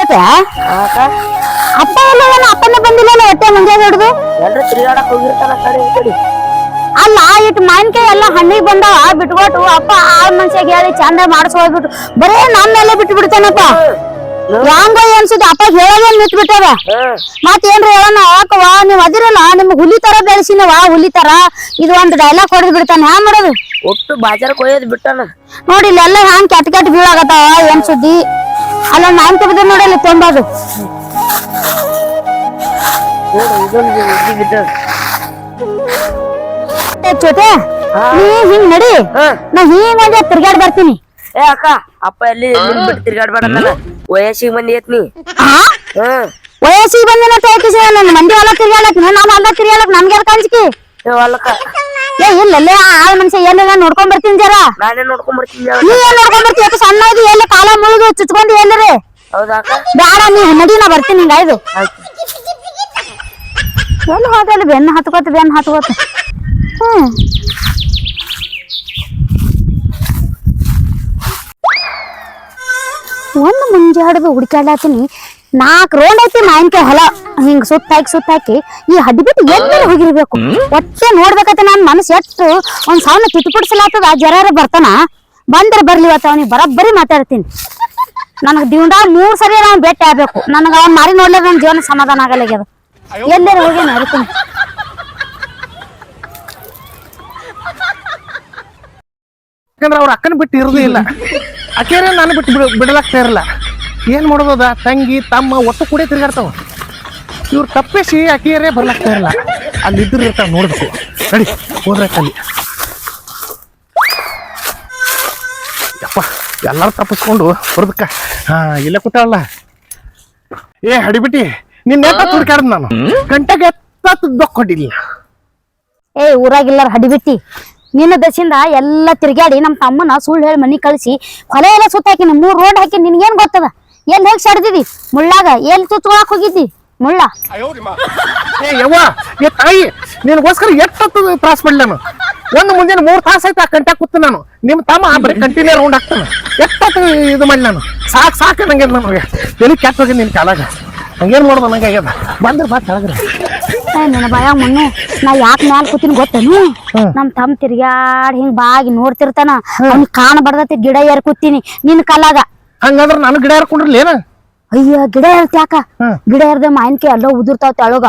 ತಿರ್ಗಾಡತ್ತೆ ಅಪ್ಪ ಎಲ್ಲ ಅಪ್ಪನೇ ಬಂದಿಲ್ಲ ಹೊಟ್ಟೆ ಮುಂಜಾನೆ ಹಿಡ್ದು ಎಲ್ರು ತಿರ್ಗಾಡಕ್ ಹೋಗಿರ್ತಾರ ಕಡೆ ಈ ಕಡೆ ಅಲ್ಲ ಇಟ್ಟು ಮಾವಿನಕಾಯಿ ಎಲ್ಲ ಹಣ್ಣಿಗೆ ಬಂದಾವ ಬಿಟ್ಕೊಟ್ಟು ಅಪ್ಪ ಆಳ್ ಮನ್ಸಿಗೆ ಹೇಳಿ ಚಂದ ಮಾಡಿಸ್ಕೊಳ್ಬಿಟ್ಟು ಬರೇ ನಮ್ಮೆಲ್ಲ ಬಿಟ್ಟು ಬಿಡ್ತಾನಪ್ಪ ಹಂಗ ಅನ್ಸುತ್ತೆ ಅಪ್ಪ ಹೇಳೋದೇ ನಿಂತ್ ಬಿಟ್ಟದ ಮತ್ತೇನ್ರಿ ಹೇಳೋಣ ಯಾಕವಾ ನೀವ್ ಅದಿರಲ್ಲ ನಿಮ್ಗ್ ಹುಲಿ ತರ ಬೆಳೆಸಿನವ ಹುಲಿ ತರ ಇದು ಒಂದ್ ಡೈಲಾಗ್ ಹೊಡೆದ್ ಬಿಡ್ತಾನ ಹ್ಯಾಂಗ ಮಾಡೋದು ಒಟ್ಟು ಬಾಜಾರ್ ಕೊಯ್ಯೋದ್ ಬಿಟ್ಟಾನ ನೋಡಿ ಇಲ್ಲೆಲ್ಲ ಹ್ಯಾಂಗ್ ಕೆಟ್ಟ ಕೆಟ್ಟ ಬೀಳಾಗತ್ತಾವ ಏನ್ ಸುದ್ದಿ ಅಲ್ಲ ನಾನ್ ತೆಗ್ದ ನೋಡಲ್ಲ ತೊಂಬದು ಚೋಟೆ ನೀ ಹಿಂಗ್ ನಡಿ ನಾ ಹಿಂಗ್ ಒಂದ್ ತಿರ್ಗಾಡ್ ಬರ್ತೀನಿ ಏ ಅಕ್ಕ ಅಪ್ಪ ಎಲ್ಲಿ ಬಿಟ್ಟು ತಿರ್ಗಾಡ್ಬೇಡ ವಯಸ್ಸಿಗೆ ಮಂದಿ ಐತ್ನಿ ವಯಸ್ಸಿಗೆ ಬಂದಿನ ತೋಕಿಸಿ ನನ್ ಮಂದಿ ಹೊಲ ತಿರ್ಗಾಡಕ್ ನಾವ್ ಹೊಲ ತಿರ್ಗಾಡಕ್ ನನ್ಗೆ ಕಾಣಿಸ್ಕಿ ಹೊಲಕ್ಕ ಏ ಇಲ್ಲ ಆಳ್ ಮನುಷ್ಯ ಎಲ್ಲ ನೋಡ್ಕೊಂಡ್ ಬರ್ತೀನಿ ಜರ ನಾನೇ ನೋಡ್ಕೊಂಡ್ ಬರ್ತೀನಿ ನೀ ಏನ್ ನೋಡ್ಕೊಂಡ್ ಬರ್ತೀವಿ ಸಣ್ಣ ಇದು ಎಲ್ಲ ಕಾಲ ಮುಳುಗು ಚುಚ್ಕೊಂಡು ಎಲ್ಲರೇ ಹೌದಾ ಬೇಡ ನೀ ನಡಿ ನಾ ಬರ್ತೀನಿ ಹಿಂಗಾಯ್ದು ಎಲ್ಲಿ ಹೋದಲ್ಲ ಬೆನ್ನ ಹತ್ಕೋತ ಒಂದು ಮುಂಜಾಡ್ದು ಹುಡುಕಾಡ್ಲಾತೀನಿ 4 ರೌಂಡ್ ಐತಿ ಮಾವಿನಕಾಯಿ ಹೊಲ ಹಿಂಗ್ ಸುತ್ತಾಕಿ ಈ ಹಡ್ಡಿ ಬಿಟ್ಟು ಎಲ್ಲಿ ಹೋಗಿರ್ಬೇಕು ಒಟ್ಟೆ ನೋಡ್ಬೇಕತ್ತ ನನ್ ಮನಸ್ಸು ಎಷ್ಟು ಒಂದ್ ಸಣ್ಣ ತುಟಿಪಡಿಸಲಾಗ್ತದ ಜರಾರ ಬರ್ತಾನ ಬಂದ್ರೆ ಬರ್ಲಿ ಇವತ್ತು ಅವನಿಗೆ ಬರೋಬ್ಬರಿ ಮಾತಾಡ್ತೀನಿ ನನಗ್ ದಿವ್ದ 3 ಸರಿ ನಾವು ಭೇಟಿ ಆಗ್ಬೇಕು ನನಗ ಅವ್ನ ಮಾರಿ ನೋಡ್ಲಿಲ್ಲ ನನ್ನ ಜೀವನ ಸಮಾಧಾನ ಆಗಲ್ಲ ಎಲ್ಲರೂ ಹೋಗಿ ನಡ್ಕೊಂಡು ಯಾಕಂದ್ರೆ ಅವ್ರ ಅಕ್ಕನ ಬಿಟ್ಟು ಇರೋದೇ ಇಲ್ಲ ಅಕ್ಕೇರೆ ನಾನು ಬಿಟ್ಟು ಬಿಡಲಾಗ್ತಾ ಇರಲ್ಲ ಏನ್ ಮಾಡೋದ ತಂಗಿ ತಮ್ಮ ಒಟ್ಟು ಕೂಡ ತಿರ್ಗಾಡ್ತಾವ ಇವ್ರು ತಪ್ಪಿಸಿ ಅಕ್ಕೇರೆ ಬರ್ಲಾಗ್ತಾ ಇರಲ್ಲ ಅಲ್ಲಿ ಇದ್ರ ಇರ್ತಾವ ನೋಡ್ಬೇಕು ನಡಿ ಹೋದ್ರೆ ಅಲ್ಲಿ ಯಪ್ಪ ಎಲ್ಲಾರು ತಪ್ಪಿಸ್ಕೊಂಡು ಹೊರದಕ್ಕ ಇಲ್ಲ ಕೂತಾಳಲ್ಲ ಏ ಹಡಿಬಿಟ್ಟಿ ನಿನ್ನ ಹುಡುಕಾಡ್ದ ನಾನು ಗಂಟೆಗೆ ದೊಕ್ಕೊಂಡಿಲ್ಲ ಏ ಊರಾಗಿಲ್ಲಾರ ಹಡಿಬಿಟ್ಟಿ ನಿನ್ನ ದಸಿಂದ ಎಲ್ಲ ತಿರ್ಗಾಡಿ ನಮ್ಮ ತಮ್ಮನ ಸುಳ್ಳು ಹೇಳಿ ಮನಿ ಕಳಿಸಿ ಹೊಲ ಎಲ್ಲ ಸುತ್ತಾಕಿನಿ 3 ರೋಡ್ ಹಾಕಿ ನಿನ್ಗೇನ್ ಗೊತ್ತದ ಎಲ್ಲಿ ಹೋಗಿ ಸಡ್ದಿದಿ ಮುಳ್ಳಾಗ ಎಲ್ಲಿ ತುತ್ಕೊಳಕ್ ಹೋಗಿದ್ದಿ ಮುಳ್ಳ ಏ ಯವ್ವ ಏ ತಾಯಿ ನಿನಗೋಸ್ಕರ ಎಷ್ಟು ತ್ರಾಸ ಪಡ್ಲಿ ನಾನು ಒಂದು ಮುಂಜಾನೆ 3 ತಾಸು ಆಯ್ತು ಆ ಗಂಟೆ ಕೂತು ನಾನು ನಿಮ್ಮ ತಮ್ಮ ಬರೀ ಕಂಟಿನ್ಯೂ ರೌಂಡ್ ಆಗ್ತಾನ ಎಷ್ಟು ಇದು ಮಾಡಿ ನಾನು ಸಾಕು ನಂಗೆ ನನಗೆ ಎಲ್ಲಿ ಕೆಟ್ಟ ಹೋಗಿ ನಿನ್ನ ಕಾಲಾಗ ಹಂಗೇನ್ ಮಾಡೋದು ನಂಗೆ ಆಗ್ಯದ ಬಂದ್ರೆ ಬಾ ಕೆಳಗ್ರಿ ನನ್ನ ಭಯ ಮುನ್ನು ನಾ ಯಾಕೆ ಮ್ಯಾಲ ಕೂತೀನಿ ಗೊತ್ತೇನು ನಮ್ ತಮ್ಮ ತಿರ್ಗಾಡಿ ಹಿಂಗ್ ಬಾಗಿ ನೋಡ್ತಿರ್ತಾನ ಅವ್ನಿಗೆ ಕಾಣಬಾರ್ದತಿ ಗಿಡ ಏರ್ ಕೂತೀನಿ ನಿನ್ ಕಾಲಾಗ ಹಂಗಂದ್ರ ನಾನು ಗಿಡ ಏರ್ಕೊಂಡಿರ್ಲಿ ಏನ ಅಯ್ಯ ಗಿಡ ಏರ್ತಿ ಯಾಕ ಗಿಡ ಏರ್ದ ಮಾವಿನಕಾಯಿ ಎಲ್ಲ ಉದುರ್ತಾವ ತೆಳಗ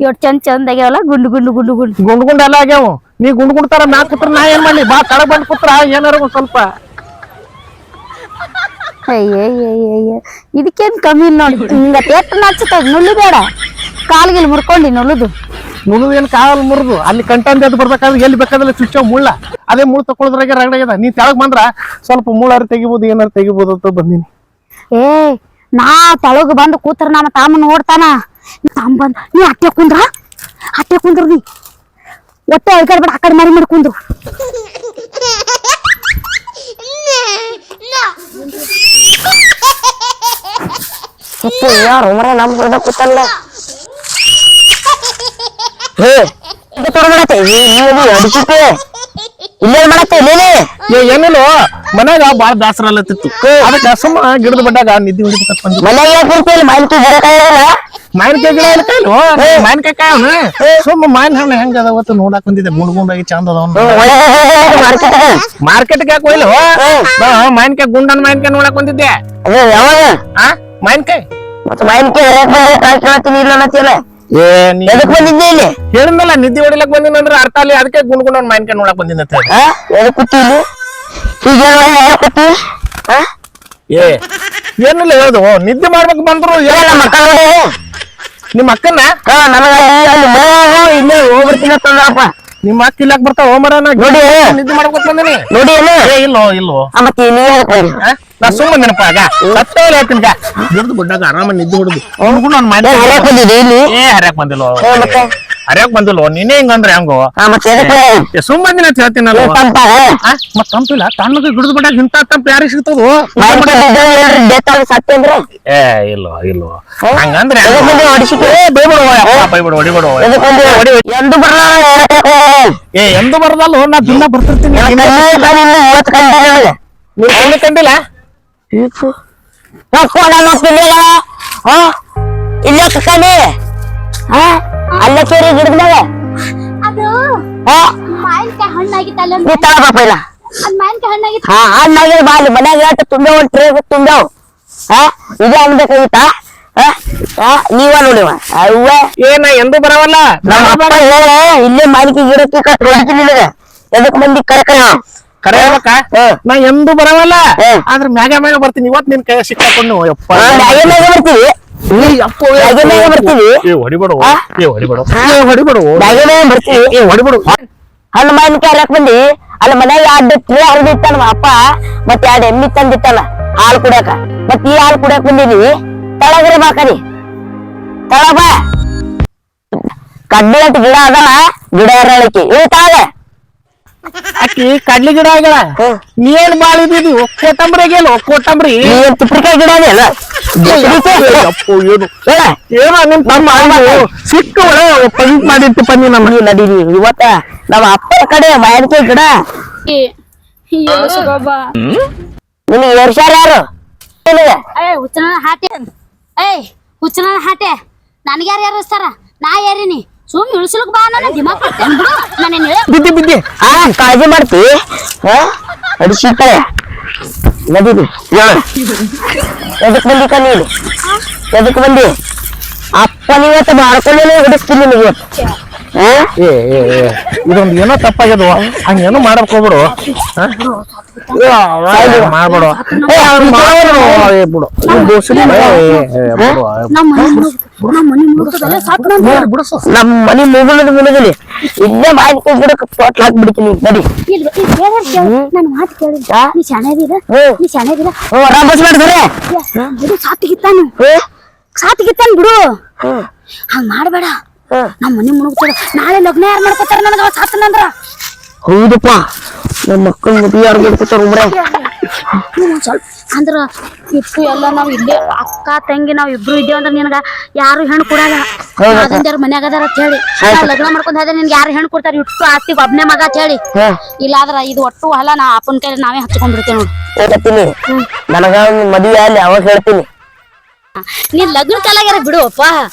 ಎಷ್ಟ್ ಚಂದ ಆಗ್ಯಾವಲ್ಲ ಗುಂಡ್ ಎಲ್ಲ ಆಗ್ಯಾವ ನೀ ಗುಂಡ್ ತರ ಮ್ಯಾಕ್ ಕೂತ್ರ ನಾ ಏನ್ ಮಾಡ್ಲಿ ಬಾ ತಳಗ್ ಬಂದ್ ಕೂತ್ರ ಏನಾರ ಒಂದ್ ಸ್ವಲ್ಪ ಅಯ್ಯ ಇದಕ್ಕೇನ್ ಕಮ್ಮಿ ಇಲ್ಲ ನೋಡಿ ಹಿಂಗ ಎಷ್ಟು ನಚ್ಚುತ್ತದ ನುಳ್ಳು ಬೇಡ ಕಾಲ್ಗಿಲ್ ಮುರ್ಕೊಂಡಿ ನುಳ್ಳುದು ಏನ್ ಕಾಲ್ ಮುರಿದು ಅಲ್ಲಿ ಕಂಟಂದ ಎದ್ದು ಬರ್ಬೇಕಾದ್ರೆ ಎಲ್ಲಿ ಬೇಕಾದ್ರೆ ಚುಚ್ಚೋ ಮುಳ್ಳ ಅದೇ ಮುಳ್ಳು ತಕೊಳ್ಳೋದ್ರಾಗೆ ರಗಡಾಗ್ಯದ ನೀ ತೆಳಗ್ ಬಂದ್ರ ಸ್ವಲ್ಪ ಮುಳ್ಳಾರು ತೆಗಿಬೋದು ಏನಾರು ತೆಗಿಬೋದು ಅಂತ ಬಂದೀನಿ ಏ ನಾ ತೆಳಗ್ ಬಂದು ಕೂತ್ರ ನಮ್ಮ ತಾಮ ನೋಡ್ತಾನ ತಾಮ್ ಬಂದ ನೀ ಅಟ್ಟೆ ಕುಂದ್ರು ನೀ ಒಟ್ಟೆ ಅಳ್ಕಡ್ಬೇಡ ಆ ಕಡೆ ಮಾರಿ ಕುಂದ್ರು ಯಾರು ಮರ ನಮ್ ಹೊಡೆದ ಕೂತಲ್ಲ ಏನಿಲ್ಲ ಮನ್ಯಾಗ ಬಾಳ ದಾಸರ ಅಲ್ಲತ್ತಿತ್ತು ಅದಕ್ಕೆ ಸುಮ್ಮ ಗಿಡದ ಬಡ್ಡಾಗ ನಿದ್ದೆ ಹೊಡಿಬೇಕಂತ ಮಾವಿನಕಾಯಿ ಗಿಡ ಇಲ್ಲ ಕೈಲು ಮಾವಿನಕಾಯಿ ಕಾಯವನ ಸುಮ್ಮ ಮಾವಿನ ಹಣ್ಣು ಹೆಂಗ ಅದಾವತ್ತು ನೋಡಾಕ್ ಬಂದಿದ್ದೆ ಗುಂಡಾಗಿ ಚಂದ ಅದಾವ ಮಾರ್ಕೆಟ್ ಯಾಕೆ ಹೋಯ್ಲು ಮಾವಿನಕಾಯಿ ಗುಂಡನ ಮಾವಿನಕಾಯಿ ನೋಡಾಕ್ ಬಂದಿದ್ದೆ ಮಾವಿನಕಾಯಿ ಹೇಳಿದ್ನಲ್ಲ ನಿದ್ದೆ ಹೊಡಿಲಕ್ ಬಂದಿನ ಅಂದ್ರೆ ಅರ್ಥ ಅಲ್ಲಿ ಅದಕ್ಕೆ ಗುಂಡ್ ಮಾವಿನಕಾಯಿ ನೋಡಕ್ ಬಂದಿನ ಏನಿಲ್ಲ ಹೇಳುದು ನಿದ್ದೆ ಮಾಡ್ಬೇಕು ಬಂದ್ರು ನಿಮ್ಮ ಅಕ್ಕನ ಇಲ್ಲೇ ಹೋಗ್ಬರ್ತೀನಪ್ಪ ನಿಮ್ಮ ಅಕ್ಕ ಇಲ್ಲಾಕ್ ಬರ್ತಾವ ಹೋಮರ ನೋಡಿ ನಿದ್ದೆ ಮಾಡ್ಬೇಕು ಬಂದಿನಿ ನೋಡಿ ಇಲ್ಲೋ ಮತ್ತೆ ನಾ ಸುಮ್ಮ ನೆನಪ ಆಗ ಸತ್ತೇ ಹೇಳ್ತೀನಿ ಗಿಡದ ಗುಡ್ಡಾಗ ಆರಾಮ ನಿದ್ದೆ ಹೊಡುದು ಹರ್ಯಾಕ್ ಬಂದಿಲ್ಲ ಹರ್ಯಾಕ್ ಬಂದಿಲ್ಲ ನೀನೇ ಹಿಂಗಂದ್ರೆ ಹೆಂಗೋ ಸುಮ್ಮ ದಿನ ಹೇಳ್ತೀನಲ್ಲ ಮತ್ ತಂಪಿಲ್ಲ ತಣ್ಣಗೆ ಗಿಡದ ಗುಡ್ಡಾಗ ಇಂತ ತಂಪ ಯಾರಿಗೆ ಸಿಗ್ತದ ಇಲ್ಲೋ ಹಂಗಂದ್ರೆ ಎಂದು ಬರದಲ್ಲ ನಾ ದಿನ ಬರ್ತಿರ್ತೀನಿ ಕಂಡಿಲ್ಲ ಇಲ್ಲೇ ಕಕ್ಕನಿ ಅಲ್ಲ ಕೇರಿ ಗಿಡದಾಗ ಅದು ಮಾವಿನಕಾಯಿ ಹಣ್ಣಾಗಿತ್ತಲ್ಲ ನೀ ತಗೋಬಪ್ಪ ಇಲ್ಲ ಅದ್ ಮಾವಿನಕಾಯಿ ಹಣ್ಣಾಗಿತ್ತು. ಹಣ್ಣಾಗಿ ಬಾಲಿ ಮನ್ಯಾಗ ಎಷ್ಟು ತುಂಬ್ಯಾವ ಒಂದ್ ಟ್ರೇ ತುಂಬ್ಯಾವ ಇದೇ ಅನ್ಬೇಕಾಗಿತ್ತ ನೀವ ನೋಡಿವ ಅವ್ವ ಏನ ಎಂದು ಬರವಲ್ಲ ನಮ್ಮ ಅಪ್ಪ ಹೇಳ ಇಲ್ಲೇ ಮಾಲಿಕೆ ಗಿಡಕ್ಕೆ ಕಟ್ ಹೊಡಿತೀನಿ ನಿನಗ ಎದಕ್ ಮಂದಿ ಕರೆ ಕರೆ ಹೇಳ್ಬೇಕ ನಾ ಎಂದು ಬರವಲ್ಲ ಆದ್ರ ಮ್ಯಾಗ ಮ್ಯಾಗ ಬರ್ತೀನಿ ಇವತ್ ನಿನ್ ಕೈ ಸಿಕ್ಕಾಕೊಂಡು ಯಪ್ಪ ಮ್ಯಾಗ ಬರ್ತೀವಿ ಮ್ಯಾಗ ಮ್ಯಾಗ ಬರ್ತೀವಿ ಹೊಡಿಬೇಡ ಹೊಡಿಬೇಡ ಮ್ಯಾಗ ಮ್ಯಾಗ ಬರ್ತೀವಿ ಹೊಡಿಬೇಡ ಹಣ್ಣು ಮಾವಿನಕಾಯಿ ಹಾಕ್ ಬಂದಿ ಅಲ್ಲಿ ಮನ್ಯಾಗ 2 ಟ್ರೇ ಹರಿದಿತ್ತಾನ ನಮ್ಮ ಅಪ್ಪ ಮತ್ತೆ 2 ಎಮ್ಮಿ ತಂದಿತ್ತಾನ ಹಾಲು ಕುಡಿಯಾಕ ಮತ್ ಈ ಹಾಲು ಕುಡಿಯಾಕ ಬಂದಿದೀವಿ ತಳಗ್ರೆ ಬಾಕರಿ ತಳ ಬಾ ಕಡ್ಡಿಲಟ್ ಗಿಡ ಅದಲ್ಲ ಗಿಡ ಎರಳಿಕೆ ಇವ್ ತಾಗ ಅಕ್ಕಿ ಕಡ್ಲಿ ಗಿಡ ಆಗ್ಯಾಳ ನೀನ್ ಬಾಳ ಇದ್ದೀವಿ ಕೊತ್ತಂಬರಿಗೇನು ಕೊತ್ತಂಬರಿ ಏನ್ ತುಪ್ರಿಕಾಯಿ ಗಿಡ ಅಲ್ಲ ಅಪ್ಪು ಏನು ಏನೋ ನಿಮ್ ತಮ್ಮ ಸಿಕ್ಕ ಒಳ್ಳೆ ಪಂಕ್ ಮಾಡಿರ್ತಿಪ್ಪ ನೀ ನಮ್ಮ ನಡೀರಿ ಇವತ್ತ ನಮ್ಮ ಅಪ್ಪನ ಕಡೆ ಮಾವಿನಕಾಯಿ ಗಿಡ ನಿನಗೆ ಏರ್ಸ್ಯಾರ ಯಾರು ನಿನಗೆ ಹುಚ್ಚನ ಹಾಟೆ ನನಗ್ಯಾರು ಏರಿಸ್ತಾರ ನಾ ಏರಿನಿ ಸುಮ್ ಇಳಿಸ್ಲಕ್ ಬಾ ನನ್ನ ದಿಮಾಕ್ ಕೊಡ್ತೇನೆ ಬಿಡು ನಾನೇನ್ ಹೇಳ ಬಿದ್ದಿ ಕಾಳಜಿ ಮಾಡ್ತಿ ಅಡಿಸಿಕಳೆ ನಡೀರಿ ಎದಕ್ ಬಂದಿ ಕಣ್ಣೀರಿ ಎದಕ್ ಬಂದಿ ಅಪ್ಪನ ಇವತ್ತು ಮಾಡ್ಕೊಳ್ಳೇ ಹಿಡಿಸ್ತೀನಿ ನಿನಗೆ ಇವತ್ತು ಇದೊಂದು ಏನೋ ತಪ್ಪಾಗ್ಯದ ಹಂಗೇನೋ ಮಾಡಕ್ ಹೋಗ್ಬಿಡು ಮಾಡ್ಬಿಡು ನಮ್ಮ ಮನಿ ಮುಗುಳದ ಮುಳುಗಲಿ ಇಲ್ಲೇ ಮಾವಿನಕಾಯಿ ಗಿಡಕ್ಕೆ ತೋಟ್ಲ ಹಾಕ್ಬಿಡ್ತೀನಿ ನಡಿ ನನ್ನ ಮಾತು ಕೇಳಿದ ನೀ ಶಾಣೆದಿರ ನೀ ಶಾಣೆದಿರ ರಾಂಬಸ್ ಮಾಡಿದ್ರೆ ಬಿಡು ಸಾತಿಗಿತ್ತಾನ ಬಿಡು ಹಂಗ ಮಾಡ್ಬೇಡ ನಮ್ಮ ಮನಿ ಮುಳುಗ್ತಾರ ನಾಳೆ ಲಗ್ನ ಯಾರು ಮಾಡ್ಕೊತಾರ ನನಗ ಸಾತನಂದ್ರ ಹೌದಪ್ಪ ನಮ್ಮ ಮಕ್ಕಳ ಮದುವೆ ಯಾರು ಮಾಡ್ಕೊತಾರ ಉಮ್ರೆ ಸ್ವಲ್ಪ ಅಂದ್ರ ಇಟ್ಟು ಎಲ್ಲ ನಾವ್ ಇಲ್ಲೇ ಅಕ್ಕ ತಂಗಿ ನಾವ್ ಇಬ್ರು ಇದ್ದೇವ ಅಂದ್ರ ನಿನಗ ಯಾರು ಹೆಣ್ಣು ಕೊಡಾಗ ಯಾರ ಮನ್ಯಾಗ ಅದಾರ ಅಂತ ಹೇಳಿ ಲಗ್ನ ಮಾಡ್ಕೊಂಡ್ ಹೋದ್ರೆ ನಿನ್ಗೆ ಯಾರು ಹೆಣ್ಣು ಕೊಡ್ತಾರ ಇಟ್ಟು ಆಸ್ತಿ ಒಬ್ನೇ ಮಗ ಅಂತ ಹೇಳಿ ಇಲ್ಲಾದ್ರ ಇದು ಒಟ್ಟು ಹೊಲ ನಾ ಅಪ್ಪನ ಕೈ ನಾವೇ ಹಚ್ಕೊಂಡ್ಬಿಡ್ತೇವೆ ನೋಡಿ ಹೇಳ್ತೀನಿ ನನಗ ಮದುವೆ ಅಲ್ಲಿ ಅವಾಗ ಹೇಳ್ತೀನಿ ನೀನ್ ಲಗ್ನ ಕಾಲಾಗ್ಯಾರ ಬಿಡುವಪ್ಪ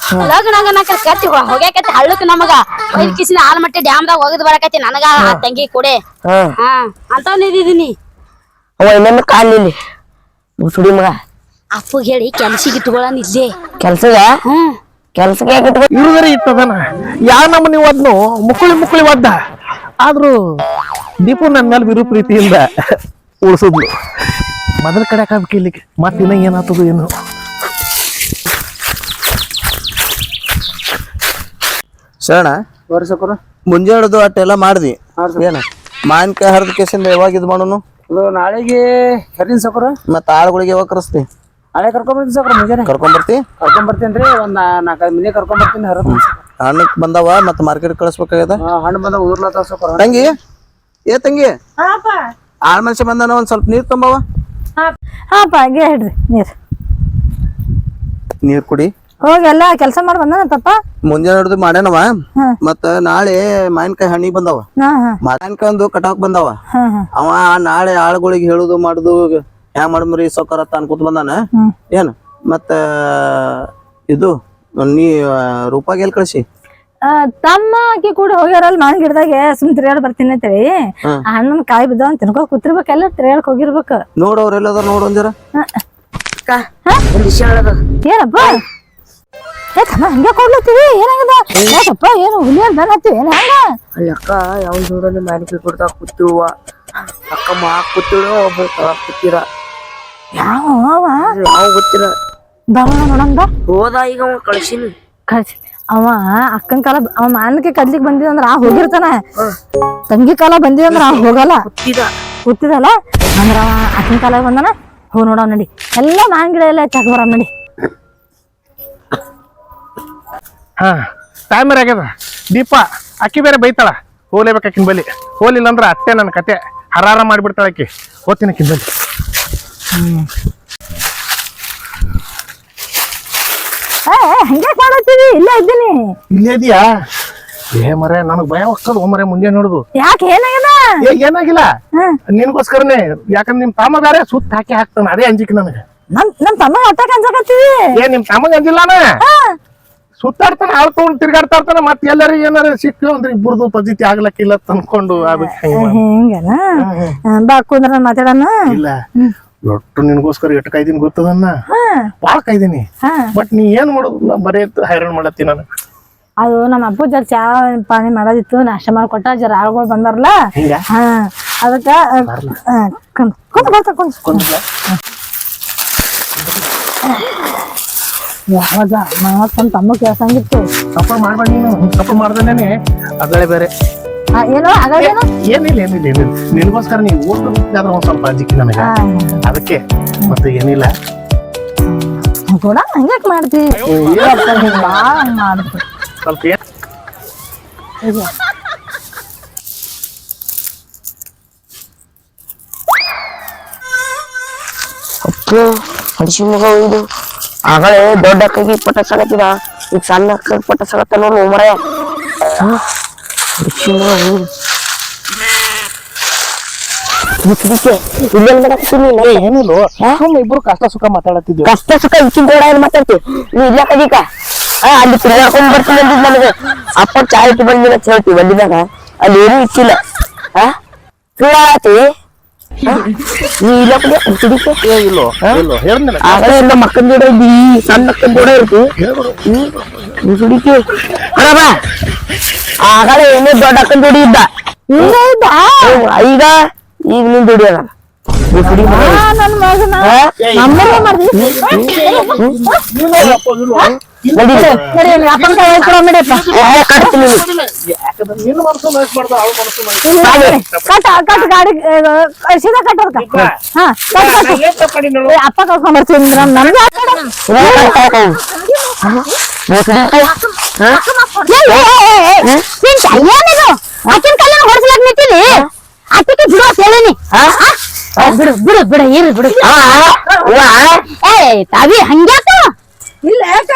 ಲಗ್ನ ಕತ್ತಿ ಹೋಗ್ಯಾಕತಿ ಹಳ್ಳಕ್ ನಮಗ ಐದ್ ಕಿಸಿನ ಆಲ್ಮಟ್ಟೆ ಡ್ಯಾಮ್ದಾಗ ಹೋಗದ್ ಬರಕತಿ ನನಗ ತಂಗಿ ಕೊಡೆ ಅಂತವನಿದೀನಿ ಅವ ಇನ್ನೊಮ್ಮೆ ಕಾಲಿಲ್ಲಿ ಸುಡಿ ಮಗ ಅಪ್ಪಗ್ ಹೇಳಿ ಕೆಲ್ಸಿಗೆ ಇಟ್ಕೊಳ್ಳೋಣ ಇಲ್ಲೇ ಕೆಲ್ಸಗ ಕೆಲ್ಸಕ್ಕೆ ಇರುದರೆ ಇಟ್ಟದನ ಯಾ ನಮ್ಮ ನೀವು ಅದ್ನು ಮುಕ್ಕಳಿ ಒದ್ದ ಆದ್ರೂ ದೀಪು ನನ್ನ ಮೇಲೆ ಬಿರು ಪ್ರೀತಿಯಿಂದ ಉಳಿಸಿದ್ಲು ಮೊದಲ ಕಡೆ ಹಾಕಬೇಕು ಇಲ್ಲಿಗೆ ಮತ್ತಿನ್ನ ಏನಾಗ್ತದ ಏನು ಶರಣ ವರ್ಷಕರು ಮುಂಜಾನೆದು ಅಟ್ಟೆಲ್ಲ ಮಾಡ್ದಿ ಏನ ಮಾವಿನಕಾಯಿ ಹರಿದ ಕೇಸಿಂದ ಯಾವಾಗ ಇದು ಮಾಡೋನು ಅದು ನಾಳೆಗೆ ಕರೀನ್ ಸಕರು ಮತ್ತ ಆಳುಗಳಿಗೆ ಯಾವಾಗ ಕರೆಸ್ತಿ ನಾಳೆ ಕರ್ಕೊಂಡ್ಬರ್ತೀನಿ ಸಕರು ಮುಂಜಾನೆ ಕರ್ಕೊಂಬರ್ತಿ ಕರ್ಕೊಂಡ್ಬರ್ತೀನಿ ಒಂದ್ 4-5 ಮನೆ ಕರ್ಕೊಂಡ್ಬರ್ತೀನಿ ಹರದ್ ಹಣ್ಣಕ್ ಬಂದಾವ ಮತ್ತ ಮಾರ್ಕೆಟ್ ಕಳಿಸ್ಬೇಕಾಗ್ಯದ ಹಣ್ಣು ಬಂದ ಊರ್ಲತ್ತಾವ ಸಕರು ತಂಗಿ ತಂಗಿ ಆಳ್ ಮನುಷ್ಯ ಬಂದಾನ ಒಂದ್ ಸ್ವಲ್ಪ ನೀರ್ ತುಂಬವ ಹೇಳ್ರಿ ನೀರ್ ಕುಡಿ ಹೋಗಿ ಎಲ್ಲಾ ಕೆಲಸ ಮಾಡಿ ಬಂದ ಪಪ್ಪ ಮುಂಜಾನೆ ಹಿಡ್ದು ಮಾಡ್ಯಾನವ ಮತ್ತ ನಾಳೆ ಮಾವಿನಕಾಯಿ ಹಣ್ಣಿಗೆ ಬಂದಾವ ಮಾವಿನಕಾಯಿ ಒಂದು ಕಟಾಕ್ ಬಂದಾವ ಅವ ನಾಳೆ ಆಳುಗಳಿಗೆ ಹೇಳುದು ಮಾಡುದು ಹ್ಯಾಂಗ ಮಾಡಮ್ರಿ ಸೊಕ್ಕರತ್ತ ಅನ್ಕೋತ ಬಂದಾನ ಏನ್ ಮತ್ತ ಇದು ನೀ ರೂಪಾಗಿ ಎಲ್ಲಿ ಕಳ್ಸಿ ತಮ್ಮ ಆಕಿ ಕೂಡ ಹೋಗ್ಯಾರಲ್ಲ ಮಾವಿನ ಗಿಡದಾಗ ಸುಮ್ ತಿರ್ಗಾಡ್ ಬರ್ತೀನಿ ಅಂತೇಳಿ ಹಣ್ಣನ್ ಕಾಯಿ ಬಿದ್ದಾವ ತಿನ್ಕೋ ಕೂತಿರ್ಬೇಕೆಲ್ಲ ತಿರ್ಗಾಡಕ್ ಹೋಗಿರ್ಬೇಕು ನೋಡವ್ರೆಲ್ಲದ ನೋಡ್ ಒಂಜರ ಏನಪ್ಪ ತಮ್ಮ ಹಂಗೆ ಕೊಡ್ಲತ್ತೀವಿ ಏನಾಗದ ಯಾಕಪ್ಪ ಏನು ಹುಲಿಯರ್ ಬೆನ್ ಹತ್ತೀವಿ ಏನ ಹಂಗ ಅಲ್ಲಕ್ಕ ಯಾವ ನೋಡೋದು ಮಾವಿನಕಾಯಿ ಕೊಡ್ತಾ ಕೂತಿರುವ ಅಕ್ಕ ಕೂತಿರೋ ಒಬ್ಬ ಕೂತಿರ ಯಾವ ಗೊತ್ತಿರ ಬರೋಣ ನೋಡಂದ ಹೋದ ಈಗ ಅವ ಕಳ್ಸಿನಿ ಕಳ್ಸಿ ಅವ ಅಕ್ಕನ ಕಾಲ ಅವ ಮಾನಕ್ಕೆ ಕದ್ಲಿಕ್ ಬಂದಿದಂದ್ರ ಹೋಗಿರ್ತಾನ ತಂಗಿ ಕಾಲ ಬಂದಿದಂದ್ರ ಹೋಗಲ್ಲ ಕೂತಿದಲ್ಲ ಅಂದ್ರ ಅವ ಅಕ್ಕನ ಕಾಲ ಬಂದನ ಹೋಗ್ ನೋಡವ್ ನಡಿ ಎಲ್ಲಾ ಮಾವಿನ ಗಿಡ ಎಲ್ಲ ಚಾಕ್ ಬರ ನಡಿ ಟೈಮರ್ ಆಗ್ಯದ ದೀಪ ಅಕ್ಕಿ ಬೇರೆ ಬೈತಾಳ ಹೋಗ್ಲೇಬೇಕು ಆಕಿನ ಬಲಿ ಹೋಲಿಲ್ಲ ಅಂದ್ರ ಅತ್ತೆ ನನ್ನ ಕತೆ ಹರಾರ ಮಾಡಿಬಿಡ್ತಾಳ ಆಕಿ ಹೋಗ್ತೀನಿ ಆಕಿನ ಬಲಿ ಹಂಗೆ ಕಾಣತ್ತೀವಿ ಇಲ್ಲೇ ಇದ್ದೀನಿ ಇಲ್ಲೇ ಇದೀಯಾ ಮರೆ ನನಗ್ ಭಯ ಹೋಗ್ತದ ಮರೆ ಮುಂಜಾನೆ ನೋಡುದು ಯಾಕೆ ಏನಾಗ್ಯದ ಏನಾಗಿಲ್ಲ ನಿನ್ಗೋಸ್ಕರನೇ ಯಾಕಂದ್ರೆ ನಿಮ್ ತಾಮ ಬೇರೆ ಸುತ್ತ ಹಾಕಿ ಹಾಕ್ತಾನ ಅದೇ ಅಂಜಿಕೆ ನನಗೆ ನಮ್ ತಮ್ಮ ಹೊಟ್ಟೆ ಅನ್ಸಕತ್ತೀವಿ. ಏನ್ ನಿಮ್ ತಮ್ಮಗ ಅಂದಿಲ್ಲಾನ ಸುತ್ತಾಡ್ತಾನ ಆಳ್ ತಗೊಂಡ್ ತಿರ್ಗಾಡ್ತಾ ಇರ್ತಾನ ಮತ್ ಎಲ್ಲಾರ ಏನಾರ ಸಿಕ್ಕು ಅಂದ್ರೆ ಇಬ್ಬರದು ಪಜಿತಿ ಆಗ್ಲಕ್ಕಿಲ್ಲ ಅನ್ಕೊಂಡು ಅದಕ್ಕೆ ಹಿಂಗನ ಬಾ ಕುಂದ್ರ ಮಾತಾಡೋಣ. ಇಲ್ಲ ಒಟ್ಟು ನಿನ್ಗೋಸ್ಕರ ಎಟ್ಟು ಕಾಯ್ದೀನಿ ಗೊತ್ತದನ್ನ ಬಾಳ ಕಾಯ್ದೀನಿ. ಬಟ್ ನೀ ಏನ್ ಮಾಡೋದು ಬರೇ ಹೈರಾಣ ಮಾಡತ್ತಿ ನಾನು. ಅದು ನಮ್ಮ ಅಪ್ಪ ಜರ ಚಾ ಪಾನಿ ಮಾಡೋದಿತ್ತು, ನಾಷ್ಟ ಮಾಡ್ಕೊಟ್ಟ ಜರ ಆಳ್ಗಳು ಬಂದಾರಲ್ಲ. ಹಿಂಗ ಅದಕ್ಕ ಯಾವಾಗ ನಮ್ಮ ತಮ್ಮ ಕೇಳ್ಸಂಗಿತ್ತು. ತಪ್ಪ ಮಾಡ್ಬೇಡಿ ನೀನು. ತಪ್ಪ ಮಾಡ್ದೇನೆ ಅಗಳೇ ಬೇರೆ. ಏನೋ ಅದೇನೋ ಏನಿಲ್ಲ ನಿನ್ಗೋಸ್ಕರ ನೀವು ಓದ್ಬೇಕಾದ್ರೆ ಒಂದ್ ಸ್ವಲ್ಪ ಅಜಿಕ್ಕಿ ನನಗ ಅದಕ್ಕೆ ಮತ್ತೆ ಏನಿಲ್ಲ ಕೂಡ ಹಂಗ್ಯಾಕ್ ಮಾಡ್ತಿ ಬಾಳ ಮಾಡ್ತಿ ಸ್ವಲ್ಪ ಅಪ್ಪು ಹಡಿಸಿ ಮಗ ಇದು ಆಗಲೇ ದೊಡ್ಡ ಅಕ್ಕಗೆ ಪಟಾಸಕತ್ತಿದ, ಈಗ ಸಣ್ಣ ಅಕ್ಕ ಪಟಾಸಕತ್ತ ನೋಡು ಮರ. ಹಡಿಸಿ ಮಗ ಏನಿಲ್ಲ ಇಬ್ರು ಕಷ್ಟ ಸುಖ ಮಾತಾಡತ್ತಿದ್ವಿ. ಕಷ್ಟ ಸುಖ ಇಕ್ಕಿನ ಕೂಡ ಏನ್ ಮಾತಾಡ್ತೀವಿ ನೀ ಇಲ್ಲ ಕದೀಕ ಅಲ್ಲಿ ತಿರ್ಗಾಡ್ಕೊಂಡ್ ಬರ್ತೀನಿ ಅಂದಿದ್ ನನಗೆ. ಅಪ್ಪ ಚಾ ಇಟ್ಟು ಬಂದಿಲ್ಲ ಅಂತ ಹೇಳ್ತೀವಿ ಬಂದಿದಾಗ ಅಲ್ಲಿ ಏನೂ ಇಚ್ಚಿಲ್ಲ ಸುಳ್ಳಾತಿ ನೀ ಇಲ್ಲ ಕುಡಿಕೆ ಆಗಲೇ ಎಲ್ಲ ಮಕ್ಕಳ ಜೋಡ ಇದ್ದಿ, ಸಣ್ಣ ಮಕ್ಕಳ ಜೋಡ ಇರ್ತಿ ನೀ ಸುಡಿಕೆ ಬರಬಾ. ಆಗಲೇ ಏನೇ ದೊಡ್ಡ ಅಕ್ಕನ ಜೋಡಿ ಇದ್ದ ಈಗ ಈಗ ನಿನ್ ದುಡಿ ಅದ ನನ್ ಮಗನ ನಮ್ಮೂರ ಮಾಡ್ದಿ ಅಪ್ಪನ ಕೈ ಕೊಡ ನಡಿಯಪ್ಪ. ಕಟ್ ಗಾಡಿ ಸೀದಾ ಕಟ್ಟೋರ್ಕ. ಅಪ್ಪ ಕರ್ಕೊಂಡ್ ಬರ್ತೀನಿ ನಮ್ಗೆ ಏನಿದು ಆಕಿನ ಕಲ್ಯಾಣ ಹೊಡ್ಸ್ಲಾಕ್ ನಿಂತೀನಿ. ಆಕಿಗೆ ಬಿಡು ಅಂತ ಹೇಳಿನಿ. ಬಿಡು ಬಿಡು ಬಿಡು ಇರು ಬಿಡು. ಏ ತಾವಿ ಹಂಗ್ಯಾಕ ಇಲ್ಲ ಯಾಕ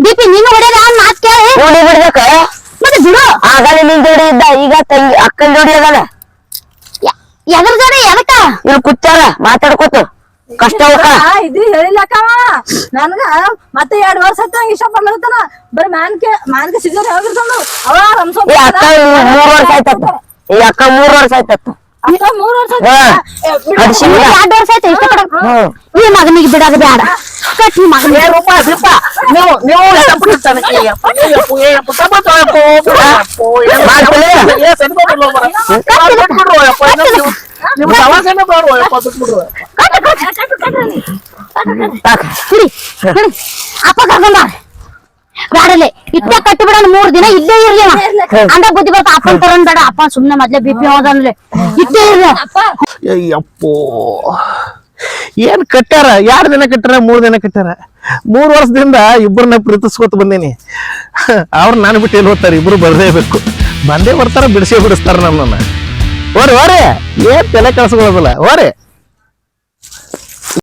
ದೀಪಿ ನೀನು ಹೊಡೆದ ಮಾತ್ ಕೇಳಿ ನೋಡಿ ಬಿಡ್ಬೇಕ. ಮತ್ತೆ ಬಿಡು. ಆಗಲೇ ನಿನ್ ಜೋಡಿ ಇದ್ದ, ಈಗ ತಂಗಿ ಅಕ್ಕನ ಜೋಡಿ ಅದಲ್ಲ. ಎದ್ರ ಜೋಡಿ ಎದಕ್ಕ ಇಲ್ಲಿ ಕೂತಾರ ಮಾತಾಡ್ಕೋತ ಕಷ್ಟ ಇದು ಹೇಳಿಲ್ಲಕ್ಕವ ನನ್ಗ ಮತ್ತೆ 2 ವರ್ಷ ಆಯ್ತು ನಂಗೆ ಇಷ್ಟ ಬರ್ಲತ್ತಾನ. ಬರೀ ಮಾನ್ಕೆ ಸಿಗರ್ ಯಾವಾಗಿರ್ತಾನ ಅವ ರಮ್ಸೋ ಈ ಅಕ್ಕ 3 ವರ್ಷ ಆಯ್ತತ್ತ. ಈ ಅಕ್ಕ 3 ವರ್ಷ ಆಯ್ತತ್ತ. 3 ವರ್ಷ ಹಡಿಸಿ ಮಗ 2 ವರ್ಷ ಆಯ್ತು ಇಷ್ಟ ಪಡ ಈ ಮಗನಿಗೆ ಬಿಡೋದು ಬೇಡ. ಕಟ್ಟಿ ಮಗನಿಗೆ ಅಪ್ಪ ಕರ್ಕೊಂಡ ಬ್ಯಾಡಲೆ ಇಟ್ಟೆ ಕಟ್ಟಿ ಬಿಡೋಣ 3 ದಿನ ಇಲ್ಲೇ ಇರ್ಲಿ ಅಂದ ಬುದ್ಧಿ ಬರ್ತ. ಅಪ್ಪನ್ ತರೋನ್ ಬೇಡ, ಅಪ್ಪ ಸುಮ್ನೆ ಮೊದ್ಲೇ ಬಿಪಿ ಹೋದನ್ಲೆ ಇಟ್ಟೇ ಇರ್ಲಿ. ಅಪ್ಪೋ ಏನ್ ಕಟ್ಟಾರ 2 ದಿನ ಕಟ್ಟಾರ 3 ದಿನ ಕಟ್ಟಾರ. 3 ವರ್ಷದಿಂದ ಇಬ್ಬರನ್ನ ಪ್ರೀತಿಸ್ಕೊತ ಬಂದೇನಿ. ಅವ್ರು ನಾನು ಬಿಟ್ಟು ಎಲ್ಲಿ ಹೋಗ್ತಾರೆ, ಇಬ್ರು ಬರ್ದೇಬೇಕು. ಬಂದೇ ಬರ್ತಾರ, ಬಿಡಿಸೇ ಬಿಡಿಸ್ತಾರ ನಮ್ಮನ್ನ. ಓರಿ ಏನ್ ತಲೆ ಕಳ್ಸ್ಕೊಳ್ಳೋದಿಲ್ಲ ಓರಿ.